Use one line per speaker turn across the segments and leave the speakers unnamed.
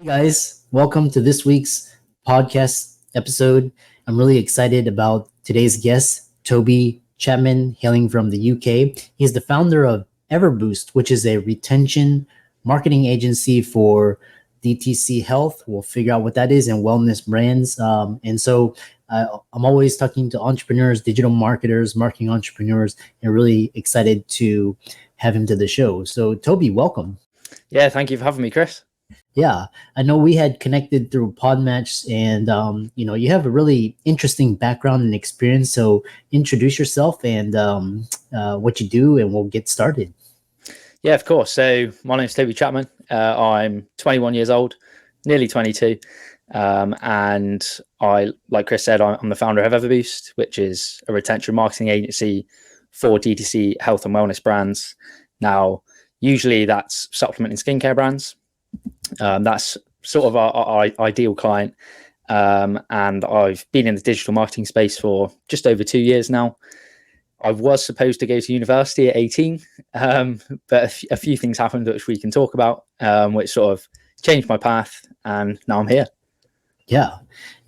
Guys, welcome to this week's podcast episode. I'm really excited about today's guest, Tobi Chapman, hailing from the UK. He's the founder of Everboost, which is a retention marketing agency for DTC health. We'll figure out what that is and wellness brands. I'm always talking to entrepreneurs, digital marketers, marketing entrepreneurs, and really excited to have him to the show. So, Tobi, welcome.
Yeah, thank you for having me, Chris.
Yeah, I know we had connected through Podmatch, and you have a really interesting background and experience. So introduce yourself and what you do, and we'll get started.
Yeah, of course. So my name's Tobi Chapman. I'm 21 years old, nearly 22, and like Chris said, I'm the founder of Everboost, which is a retention marketing agency for DTC health and wellness brands. Now, usually that's supplement and skincare brands. That's sort of our ideal client. And I've been in the digital marketing space for just over 2 years now. I was supposed to go to university at 18, but a few things happened which we can talk about, which sort of changed my path, and now I'm here.
Yeah.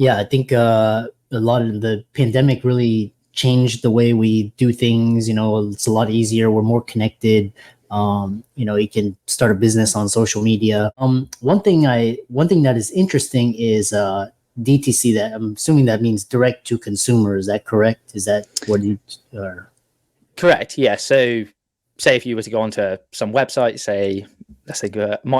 I think a lot of the pandemic really changed the way we do things. It's a lot easier. We're more connected. You can start a business on social media. One thing that is interesting is DTC. That I'm assuming that means direct to consumer. Is that correct? Is that what you are?
Correct. Yeah. So, say if you were to go onto some website, let's say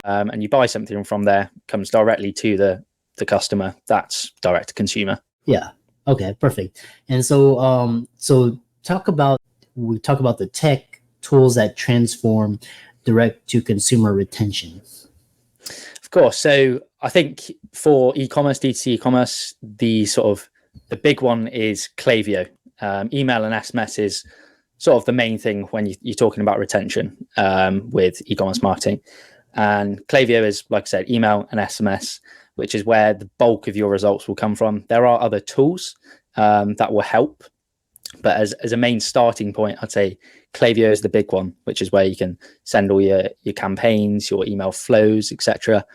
and you buy something from there, comes directly to the customer. That's direct to consumer.
Yeah. Okay. Perfect. And so, talk about the tech tools that transform direct to consumer retention.
Of course. So I think for e-commerce, DTC e-commerce, the big one is Klaviyo. Email and SMS is sort of the main thing when you're talking about retention with e-commerce marketing. And Klaviyo is, like I said, email and SMS, which is where the bulk of your results will come from. There are other tools that will help, but as a main starting point, I'd say Klaviyo is the big one, which is where you can send all your campaigns, your email flows, etc.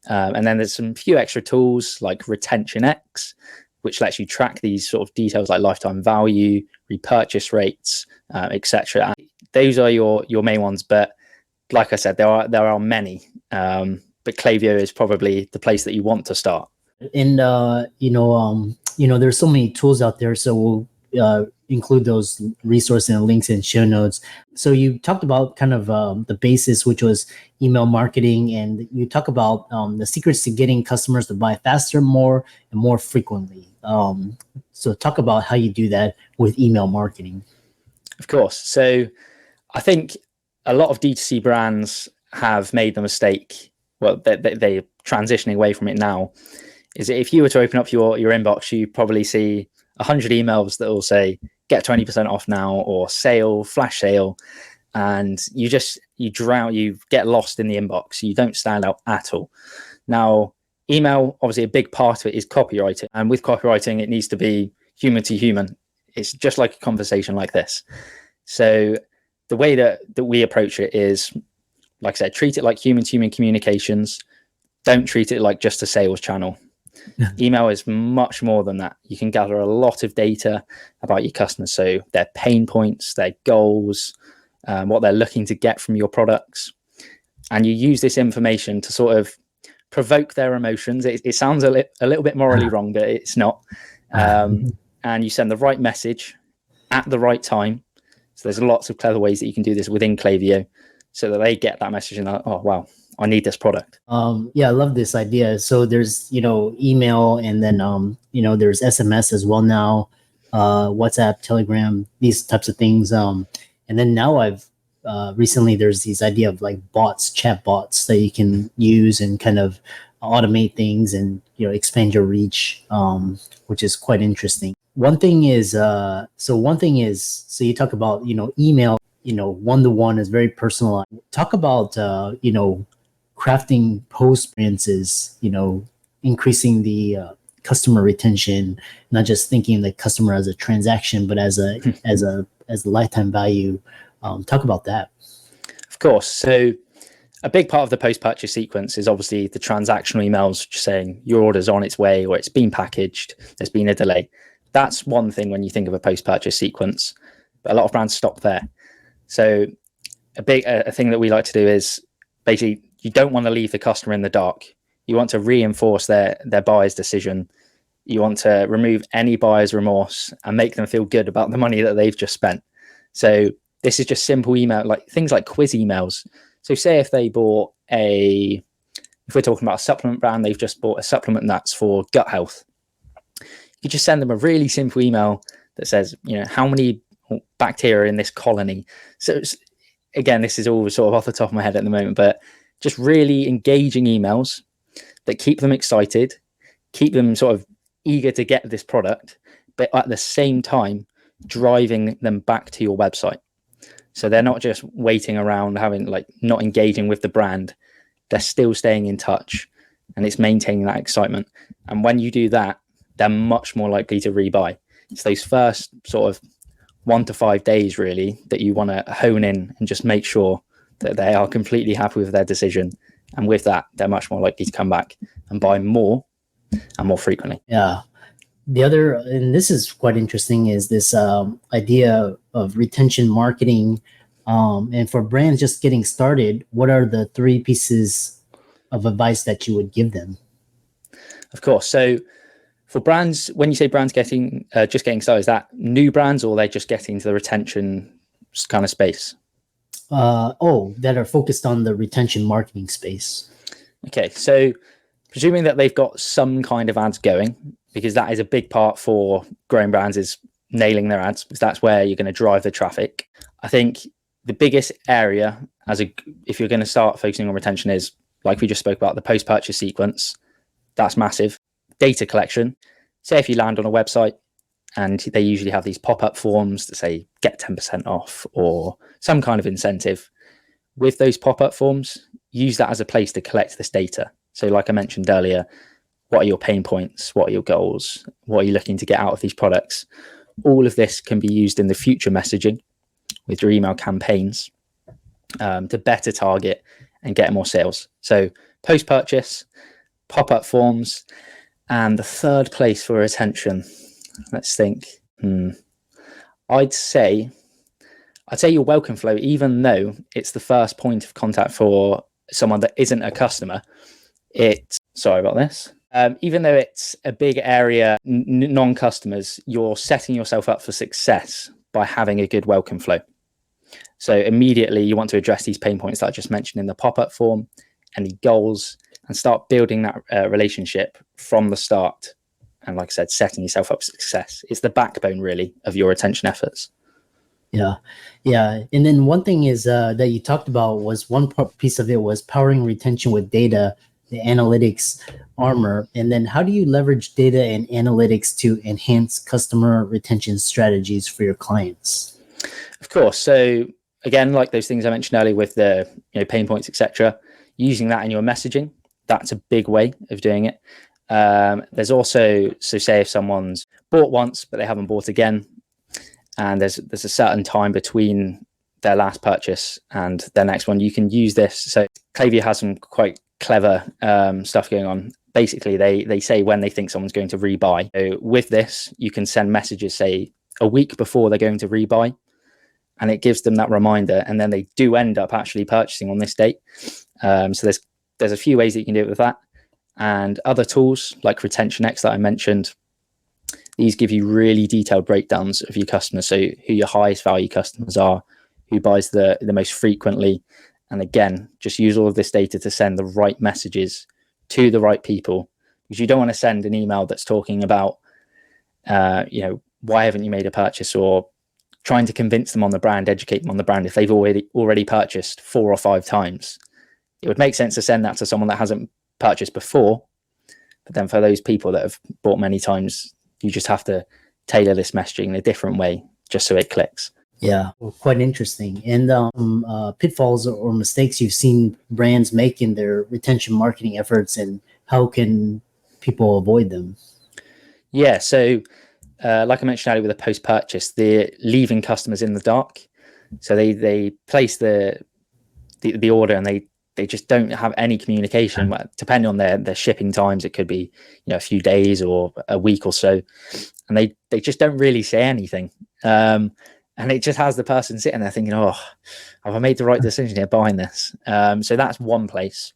And then there's some few extra tools like Retention X, which lets you track these sort of details like lifetime value, repurchase rates, etc. Those are your main ones. But like I said, there are many. But Klaviyo is probably the place that you want to start.
And there's so many tools out there, so we'll include those resources and links in show notes. So you talked about kind of the basis, which was email marketing, and you talk about the secrets to getting customers to buy faster, more, and more frequently. So talk about how you do that with email marketing.
Of course. So I think a lot of D2C brands have made the mistake. Well, they're transitioning away from it now. Is that if you were to open up your inbox, you probably see 100 emails that will say get 20% off now, or sale, flash sale, and you drown, you get lost in the inbox. You don't stand out at all. Now, email, obviously a big part of it is copywriting, and with copywriting it needs to be human to human. It's just like a conversation like this. So the way that we approach it is, like I said, treat it like human to human communications. Don't treat it like just a sales channel. Email is much more than that. You can gather a lot of data about your customers, so their pain points, their goals, what they're looking to get from your products, and you use this information to sort of provoke their emotions. It sounds a little bit morally wrong, but it's not. And you send the right message at the right time. So there's lots of clever ways that you can do this within Klaviyo, so that they get that message and oh wow, I need this product.
Yeah, I love this idea. So there's, email, and then, there's SMS as well now, WhatsApp, Telegram, these types of things. And then now recently there's this idea of like bots, chat bots that you can use and kind of automate things and, expand your reach, which is quite interesting. One thing is, so you talk about, email, one-to-one is very personalized. Talk about, crafting post experiences, increasing the customer retention, not just thinking the customer as a transaction, but as a lifetime value. Talk about that.
Of course. So a big part of the post-purchase sequence is obviously the transactional emails just saying your order's on its way or it's been packaged, there's been a delay. That's one thing when you think of a post-purchase sequence, but a lot of brands stop there. So a thing that we like to do is basically you don't want to leave the customer in the dark. You want to reinforce their buyer's decision. You want to remove any buyer's remorse and make them feel good about the money that they've just spent. So this is just simple email, like things like quiz emails. So say if they bought if we're talking about a supplement brand, they've just bought a supplement that's for gut health. You just send them a really simple email that says, how many bacteria are in this colony. So again, this is all sort of off the top of my head at the moment, but just really engaging emails that keep them excited, keep them sort of eager to get this product, but at the same time driving them back to your website. So they're not just waiting around, not engaging with the brand. They're still staying in touch, and it's maintaining that excitement. And when you do that, they're much more likely to rebuy. It's those first sort of 1 to 5 days really that you want to hone in and just make sure that they are completely happy with their decision. And with that, they're much more likely to come back and buy more and more frequently.
Yeah. The other, and this is quite interesting, is this idea of retention marketing. And for brands just getting started, what are the 3 pieces of advice that you would give them?
Of course. So for brands, when you say brands getting just getting started, is that new brands or they're just getting to the retention kind of space?
That are focused on the retention marketing space.
Okay, so presuming that they've got some kind of ads going, because that is a big part for growing brands, is nailing their ads, because that's where you're going to drive the traffic. I think the biggest area if you're going to start focusing on retention is, like we just spoke about, the post-purchase sequence. That's massive. Data collection. Say if you land on a website and they usually have these pop-up forms that say get 10% off or some kind of incentive. With those pop-up forms, use that as a place to collect this data. So like I mentioned earlier, what are your pain points? What are your goals? What are you looking to get out of these products? All of this can be used in the future messaging with your email campaigns to better target and get more sales. So post-purchase, pop-up forms, and the third place for retention. Let's think. I'd say your welcome flow, even though it's the first point of contact for someone that isn't a customer, sorry about this. Even though it's a big area, non-customers, you're setting yourself up for success by having a good welcome flow. So immediately you want to address these pain points that I just mentioned in the pop-up form, any goals, and start building that relationship from the start. And like I said, setting yourself up for success. It's the backbone really of your retention efforts.
Yeah. And then one thing is that you talked about was one piece of it was powering retention with data, the analytics armor. And then how do you leverage data and analytics to enhance customer retention strategies for your clients?
Of course. So again, like those things I mentioned earlier with the pain points, etc., using that in your messaging, that's a big way of doing it. There's also, so say if someone's bought once but they haven't bought again, and there's a certain time between their last purchase and their next one, you can use this. So Klaviyo has some quite clever stuff going on. Basically, they say when they think someone's going to rebuy. So with this, you can send messages, say, a week before they're going to rebuy, and it gives them that reminder, and then they do end up actually purchasing on this date. So there's a few ways that you can do it with that. And other tools like Retention X that I mentioned, these give you really detailed breakdowns of your customers. So who your highest value customers are, who buys the most frequently. And again, just use all of this data to send the right messages to the right people, because you don't want to send an email that's talking about, why haven't you made a purchase, or trying to convince them on the brand, educate them on the brand if they've already purchased 4 or 5 times. It would make sense to send that to someone that hasn't purchased before. But then for those people that have bought many times, you just have to tailor this messaging in a different way just so it clicks.
Yeah, well, quite interesting. And pitfalls or mistakes you've seen brands make in their retention marketing efforts, and how can people avoid them?
Yeah, so like I mentioned earlier with the post-purchase, they're leaving customers in the dark. So they place the order and they they just don't have any communication. Depending on their shipping times, it could be, a few days or a week or so, and they just don't really say anything. And it just has the person sitting there thinking, oh, have I made the right decision here buying this? So that's one place.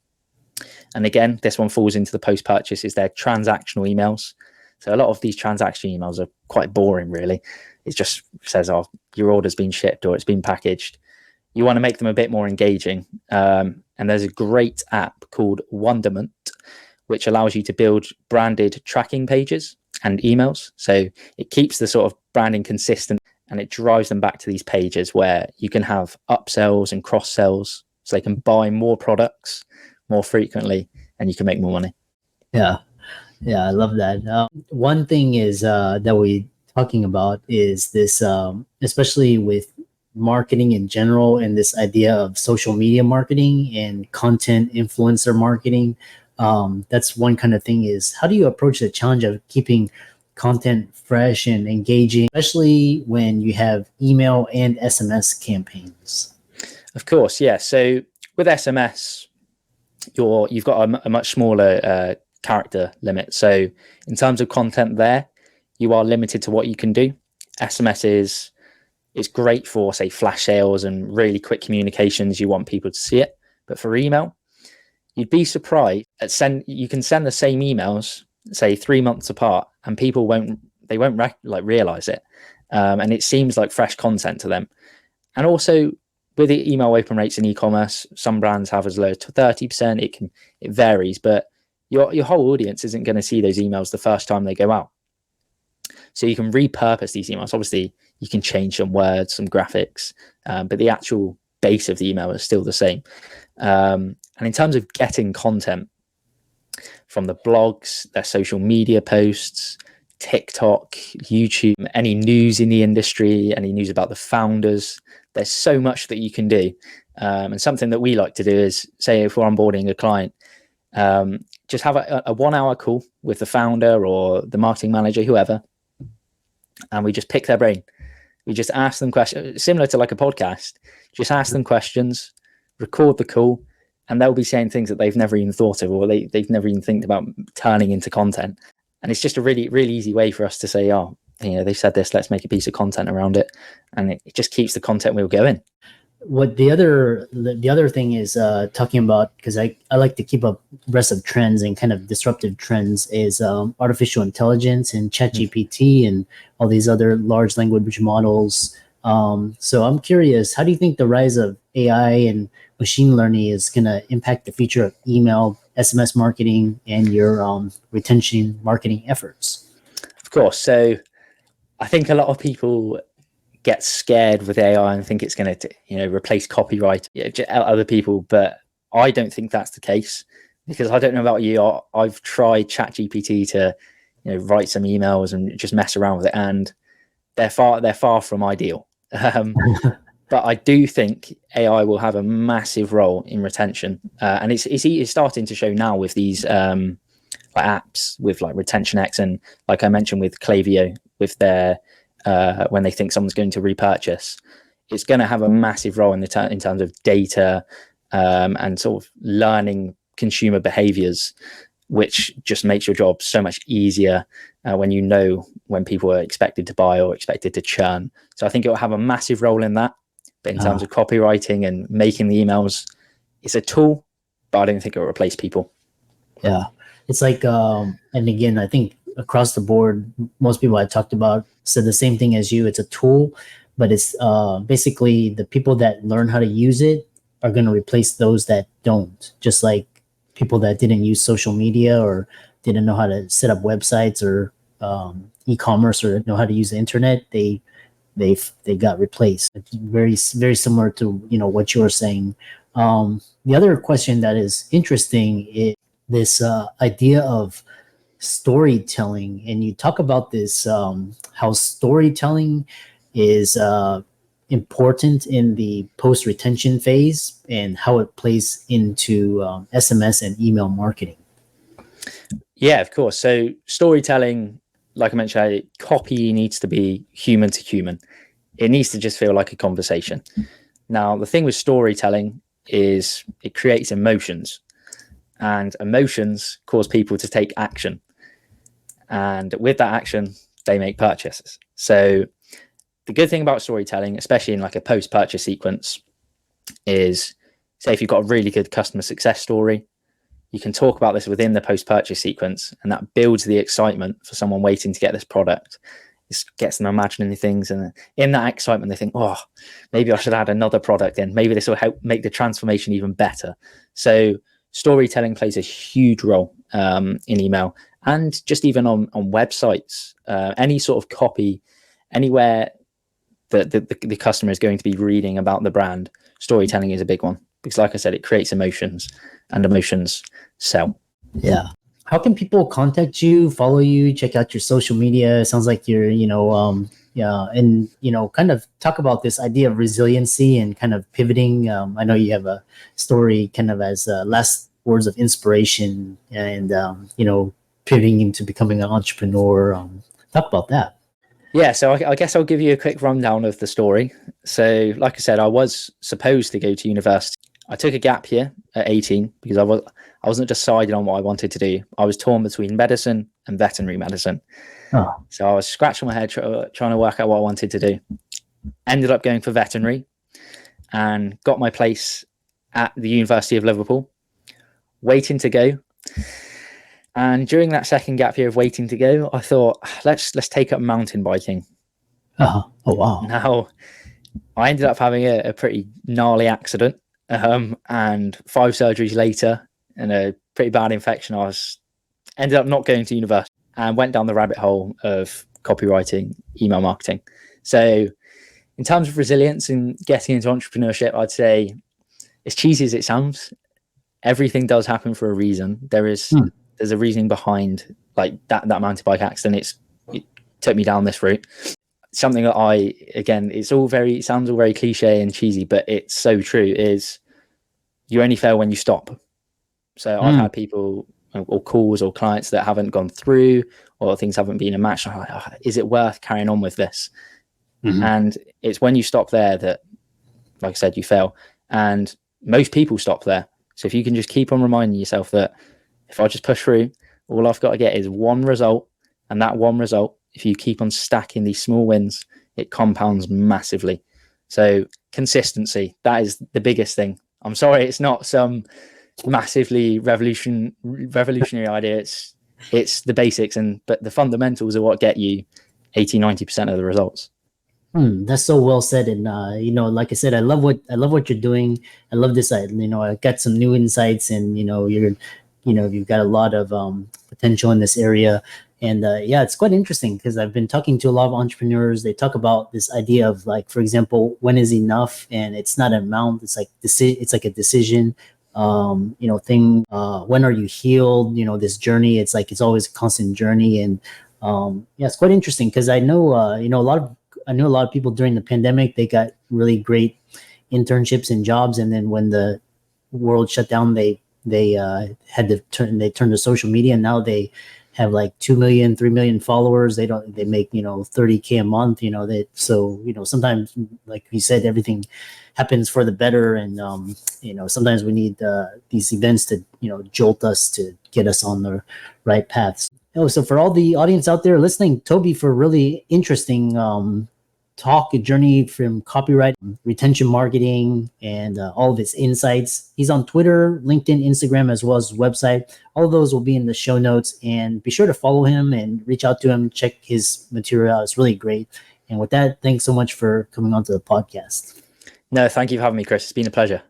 And again, this one falls into the post-purchase, is their transactional emails. So a lot of these transaction emails are quite boring, really. It just says, oh, your order's been shipped or it's been packaged. You want to make them a bit more engaging. And there's a great app called Wonderment, which allows you to build branded tracking pages and emails. So it keeps the sort of branding consistent, and it drives them back to these pages where you can have upsells and cross sells, so they can buy more products more frequently and you can make more money.
Yeah, I love that. One thing is that we talking about is this, especially with marketing in general, and this idea of social media marketing and content influencer marketing. That's one kind of thing. Is how do you approach the challenge of keeping content fresh and engaging, especially when you have email and SMS campaigns?
Of course, yeah. So with SMS, you've got a much smaller character limit. So in terms of content there, you are limited to what you can do. SMS is great for, say, flash sales and really quick communications. You want people to see it. But for email, you'd be surprised you can send the same emails, say 3 months apart, and people won't realize it. And it seems like fresh content to them. And also with the email open rates in e-commerce, some brands have as low as 30%. It varies, but your whole audience isn't going to see those emails the first time they go out. So you can repurpose these emails. Obviously, you can change some words, some graphics, but the actual base of the email is still the same. And in terms of getting content from the blogs, their social media posts, TikTok, YouTube, any news in the industry, any news about the founders, there's so much that you can do. And something that we like to do is, say, if we're onboarding a client, just have a 1 hour call with the founder or the marketing manager, whoever, and we just pick their brain. We just ask them questions, similar to like a podcast. Just ask them questions, record the call, and they'll be saying things that they've never even thought of, or they've never even think about turning into content. And it's just a really, really easy way for us to say, oh, they said this, let's make a piece of content around it. And it just keeps the content wheel going.
What the other thing is talking about, because I like to keep abreast of trends and kind of disruptive trends, is artificial intelligence and ChatGPT and all these other large language models. So I'm curious, how do you think the rise of AI and machine learning is going to impact the future of email, SMS marketing, and your retention marketing efforts?
Of course. So I think a lot of people get scared with AI and think it's going to, replace copyright, other people. But I don't think that's the case, because I don't know about you. I've tried ChatGPT to, write some emails and just mess around with it, and they're far from ideal. But I do think AI will have a massive role in retention, and it's starting to show now with these apps with like Retention X, and like I mentioned with Klaviyo, with their when they think someone's going to repurchase, it's going to have a massive role in terms of data and sort of learning consumer behaviors, which just makes your job so much easier when people are expected to buy or expected to churn. So I think it will have a massive role in that. But in terms of copywriting and making the emails, it's a tool, but I don't think it will replace people.
Yeah, it's like, and again, I think across the board, most people I talked about said the same thing as you. It's a tool, but it's basically the people that learn how to use it are going to replace those that don't. Just like people that didn't use social media or didn't know how to set up websites or e-commerce or know how to use the internet, they got replaced. It's very, very similar to what you were saying. The other question that is interesting is this idea of storytelling, and you talk about this how storytelling is important in the post retention phase and how it plays into SMS and email marketing.
Yeah, of course. So storytelling, like I mentioned, copy needs to be human to human. It needs to just feel like a conversation. Now, the thing with storytelling, is it creates emotions, and emotions cause people to take action. And with that action, they make purchases. So the good thing about storytelling, especially in like a post-purchase sequence, is say if you've got a really good customer success story, you can talk about this within the post-purchase sequence, and that builds the excitement for someone waiting to get this product. It gets them imagining things, and in that excitement they think, oh, maybe I should add another product in, maybe this will help make the transformation even better. So storytelling plays a huge role in email, and just even on websites, any sort of copy, anywhere that the customer is going to be reading about the brand, storytelling is a big one, because like I said, it creates emotions, and emotions sell.
Yeah. How can people contact you, follow you, check out your social media? It sounds like you're, yeah, and kind of talk about this idea of resiliency and kind of pivoting. I know you have a story kind of as last words of inspiration, and pivoting into becoming an entrepreneur. Talk about that.
Yeah, so I guess I'll give you a quick rundown of the story. So, like I said, I was supposed to go to university. I took a gap year at 18 because I wasn't decided on what I wanted to do. I was torn between medicine and veterinary medicine.
Oh.
So I was scratching my head trying to work out what I wanted to do. Ended up going for veterinary and got my place at the University of Liverpool, waiting to go. And during that second gap year of waiting to go, I thought, let's take up mountain biking.
Oh wow.
Now, I ended up having a pretty gnarly accident. And 5 surgeries later and a pretty bad infection, I ended up not going to university and went down the rabbit hole of copywriting, email marketing. So in terms of resilience and getting into entrepreneurship, I'd say, as cheesy as it sounds, everything does happen for a reason. There's a reasoning behind like that mountain bike accident. It took me down this route. Something that it sounds all very cliche and cheesy, but it's so true, is you only fail when you stop. So I've had people or calls or clients that haven't gone through, or things haven't been a match. Like, oh, is it worth carrying on with this? And it's when you stop there that, like I said, you fail. And most people stop there. So if you can just keep on reminding yourself that if I just push through, all I've got to get is one result, and that one result, if you keep on stacking these small wins, it compounds massively. So consistency, that is the biggest thing. I'm sorry, it's not some massively revolutionary idea. It's the basics, but the fundamentals are what get you 80-90% of the results.
That's so well said. And like I said, I love what you're doing. I love this. I got some new insights, and you've got a lot of potential in this area. And yeah, it's quite interesting because I've been talking to a lot of entrepreneurs. They talk about this idea of, like, for example, when is enough? And it's not an amount. It's like it's like a decision thing. When are you healed? This journey. It's like it's always a constant journey. And yeah, it's quite interesting because I know I knew a lot of people during the pandemic. They got really great internships and jobs, and then when the world shut down, they had to turn to social media, and now they have like 2 million, 3 million followers. They make, $30K a month, so sometimes, like you said, everything happens for the better. And, sometimes we need these events to, jolt us to get us on the right paths. So for all the audience out there listening, Tobi, for really interesting talk, a journey from copyright, retention marketing, and all of his insights. He's on Twitter, LinkedIn, Instagram, as well as his website. All of those will be in the show notes, and be sure to follow him and reach out to him, check his material out. It's really great. And with that, thanks so much for coming on to the podcast.
No, thank you for having me, Chris. It's been a pleasure.